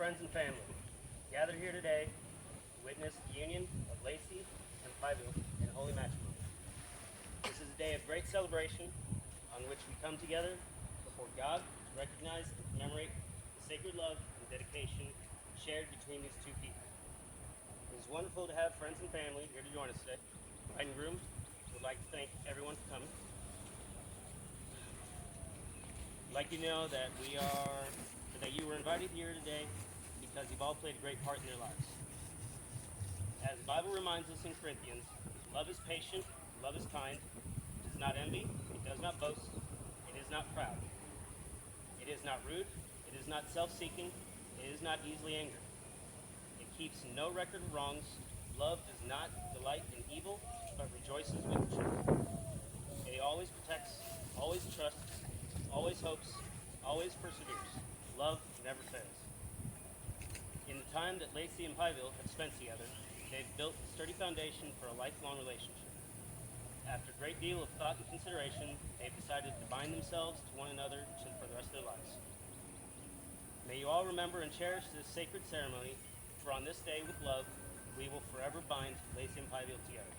friends and family, gathered here today to witness the union of Lacey and Pyville in holy matrimony. This is a day of great celebration on which we come together before God to recognize and commemorate the sacred love and dedication shared between these two people. It is wonderful to have friends and family here to join us today. The bride and groom would like to thank everyone for coming. I'd like you to know that you were invited here today because you've all played a great part in their lives. As the Bible reminds us in Corinthians, love is patient, love is kind, it does not envy, it does not boast, it is not proud. It is not rude, it is not self-seeking, it is not easily angered. It keeps no record of wrongs. Love does not delight in evil, but rejoices with the truth. It always protects, always trusts, always hopes, always perseveres. Love never fails. In the time that Lacey and Pyville have spent together, they've built a sturdy foundation for a lifelong relationship. After a great deal of thought and consideration, they've decided to bind themselves to one another for the rest of their lives. May you all remember and cherish this sacred ceremony, for on this day with love, we will forever bind Lacey and Pyville together.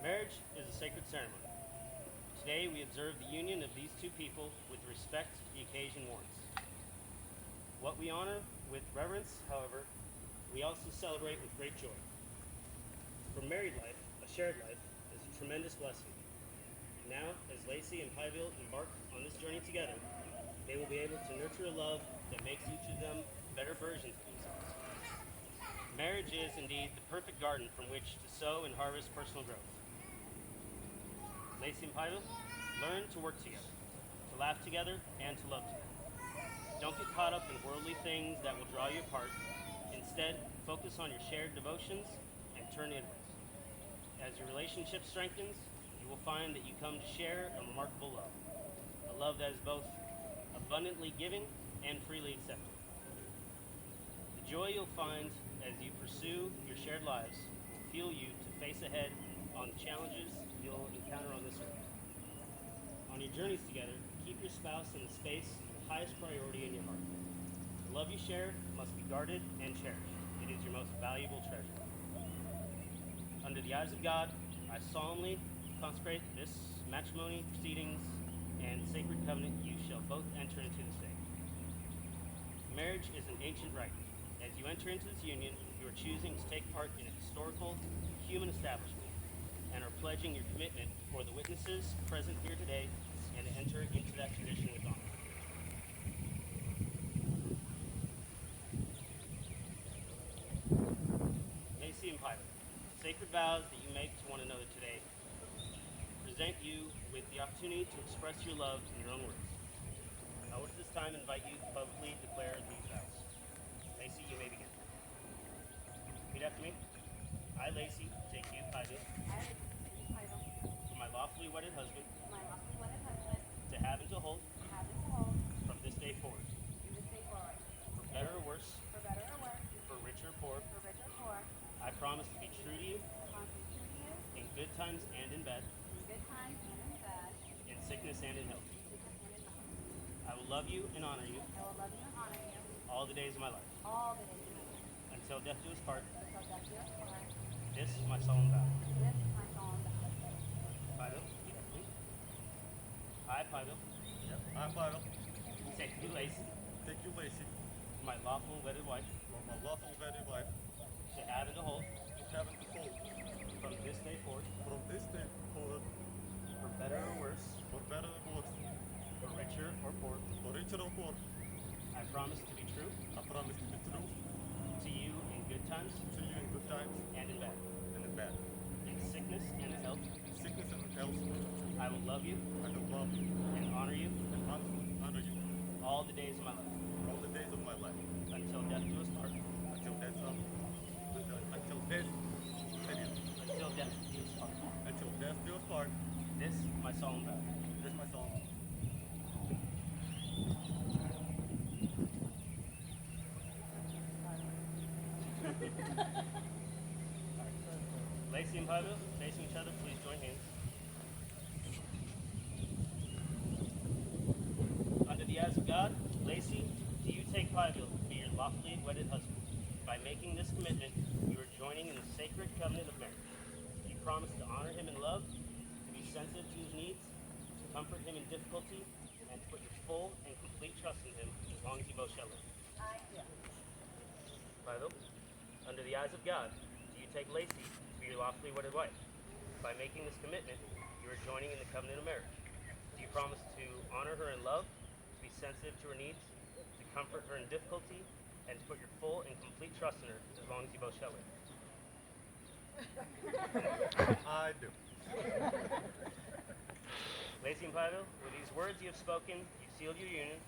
Marriage is a sacred ceremony. Today we observe the union of these two people with the respect the occasion warrants. What we honor with reverence, however, we also celebrate with great joy. For married life, a shared life, is a tremendous blessing. Now, as Lacey and Pyville embark on this journey together, they will be able to nurture a love that makes each of them better versions of themselves. Marriage is indeed the perfect garden from which to sow and harvest personal growth. Lacey and Pyville, learn to work together, to laugh together, and to love together. Don't get caught up in worldly things that will draw you apart. Instead, focus on your shared devotions and turn inwards. As your relationship strengthens, you will find that you come to share a remarkable love, a love that is both abundantly giving and freely accepted. The joy you'll find as you pursue your shared lives will fuel you to face ahead on the challenges you'll encounter on this earth. On your journeys together, keep your spouse in the space of the highest priority in your heart. The love you share must be guarded and cherished. It is your most valuable treasure. Under the eyes of God, I solemnly consecrate this matrimony proceedings and sacred covenant you shall both enter into this day. Marriage is an ancient rite. As you enter into this union, you are choosing to take part in a historical human establishment and are pledging your commitment before the witnesses present here today and to enter into that tradition with honor. Lacey and Pyville, sacred vows that you make to one another today present you with the opportunity to express your love in your own words. I would at this time invite you to publicly declare these vows. Lacey, you may begin. Repeat after me. I, Lacey, take you, Pyville, for my lawfully wedded husband, to have and to hold, from this day forward, for better or worse, for richer or poor, I promise to be true to you in good times and in bad, in sickness and in health. I will love you and honor you all the days of my life, until death do us part. This is my solemn vow. Pyville, repeat after me. I, Pyville, Yep, I, Pyville, take you, Lacey, take you, Lacey, my lawful wedded wife, for my lawful wedded wife, to have and to hold, to have and to hold, from this day forward, from this day forward, for better or worse, for better or worse, for richer or poor, for richer or poor. I promise to be true I promise to be true to you in good times to you in good times and in bad, and in bad, in sickness and in health. in sickness and in health. I will love you I will love you and honor you and honor you all the days of my life, all the days of my life, until death do us part. until death, Until death do us part. until death do us part. This my solemn vow. This is my solemn. Lacey and Pyville, facing each other, please join hands. difficulty and to put your full and complete trust in him as long as you both shall live. Philo, under the eyes of God, do you take Lacey to be your lawfully wedded wife? By making this commitment, you are joining in the covenant of marriage. Do you promise to honor her in love, to be sensitive to her needs, to comfort her in difficulty, and to put your full and complete trust in her as long as you both shall live? I do. Lacey and Philo, with these words you have spoken, you sealed your union,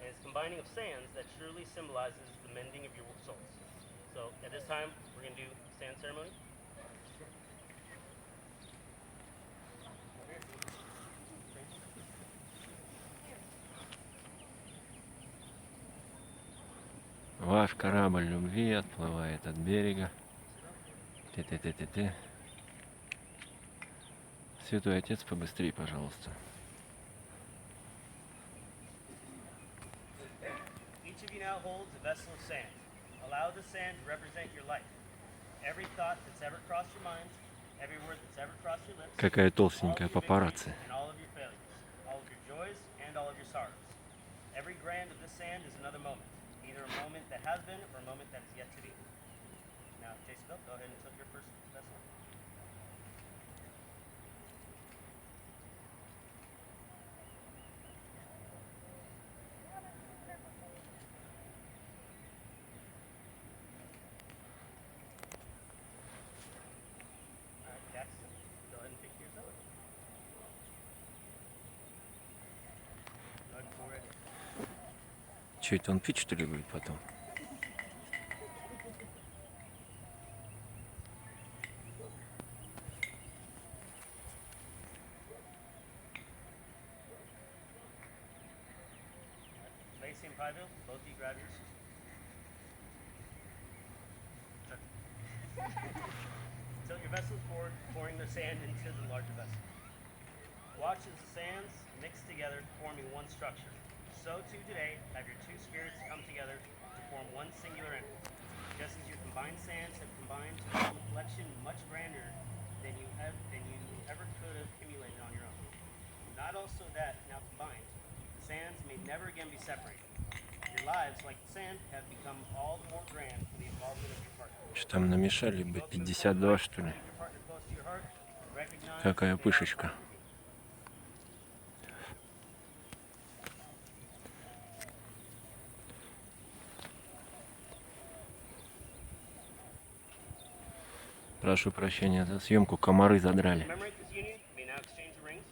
and it's combining of sands that truly symbolizes the mending of your souls. So at this time, we're going to do sand ceremony. Ваш корабль любви отплывает от берега. Ты-ты-ты-ты-ты. Святой Отец, побыстрее, пожалуйста. Each of you now holds a vessel of sand. Allow the sand to represent your life. Every thought that's ever crossed your mind, every word that's ever crossed your lips, Какая all толстенькая of your папарацци. victories and all of your failures, all of your joys and all of your sorrows. Every grain of this sand is another moment, either a moment that has been or a moment that is yet to be. Now, Jason, go ahead and tilt your first vessel. All right, Jackson, go ahead and pick yourself. Go ahead and pour it. Че это он пить, что ли, будет потом? Lacey and Pyville, both of you grab yours. Tilt your vessels forward, pouring the sand into the larger vessel. Watch as the sands mix together, forming one structure. So too today, have your two spirits come together to form one singular entity. Just as your combined sands have combined to form a collection much grander than you ever could have accumulated on your own. Not also that, now combined, the sands may never again be separated. Your lives, like the sand, have become all the more grand for the involvement of your partner. Что там намешали бы? 52, что ли? Keep your partner close to your heart. Recognize Какая that they are пышечка. part of you. Прошу прощения за съемку, комары задрали. Commemorate this union. You may now exchange the rings.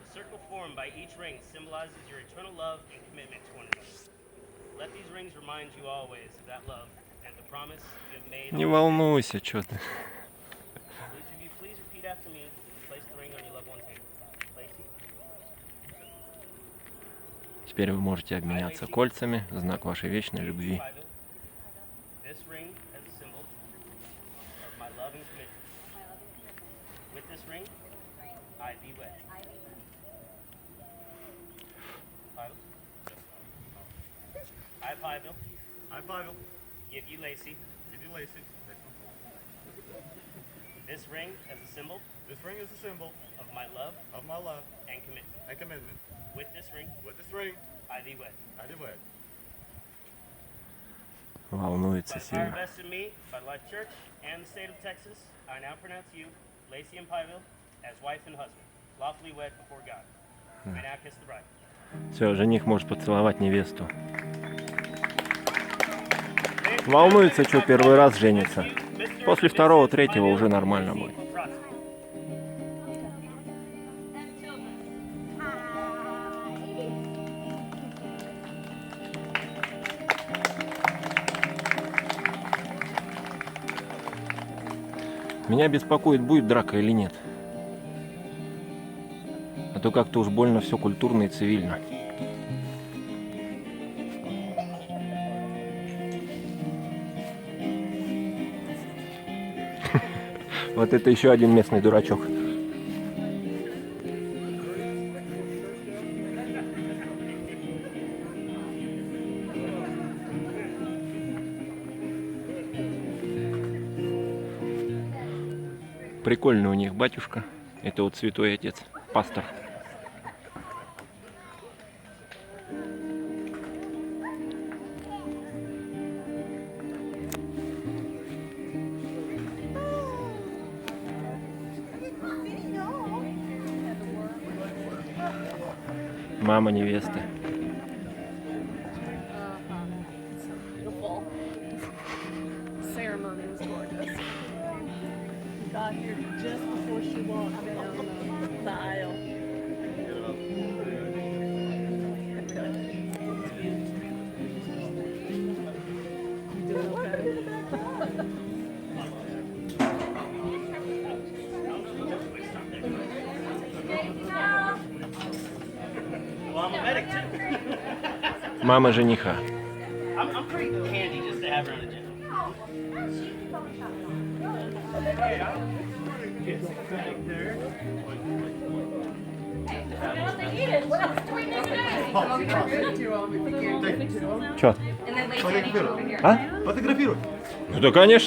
The circle formed by each ring symbolizes your eternal love and commitment to one another. Let these rings remind you always of that love and the promise you have made. Не волнуйся, что ты. Each of you, please repeat after me and place the ring on your loved one's hand. Lacey, Теперь вы можете обменяться кольцами, в знак вашей вечной любви. Pyville. This ring as a symbol of my love and commitment. With this ring, I be wed. Pyville. I, Pyville, I, Pyville, give you Lacey. give you Lacey. This ring as a symbol This ring is a symbol of my love of my love and commitment. and commitment. With this ring, With this ring, I thee wed. I do wed. Волнуется By the power сильно. vested in me by the Life Church and the state of Texas, I now pronounce you, Lacey and Pyville, as wife and husband, lawfully wed before God. You may now kiss the bride. Все, жених может поцеловать невесту. Волнуется, что первый раз женится. После второго, третьего уже нормально будет. Меня беспокоит, будет драка или нет. А то как-то уж больно все культурно и цивильно. Вот это еще один местный дурачок. Прикольный у них батюшка. Это вот святой отец, пастор. Мама невесты. Beautiful. Ceremony was gorgeous. Got here just before she walked down the aisle. You doing okay? Well, I'm a medic too. Мама жениха. I'm pretty handy just to have around a gym. Чё? Фотографируй. А? Фотографируй. Ну да, конечно.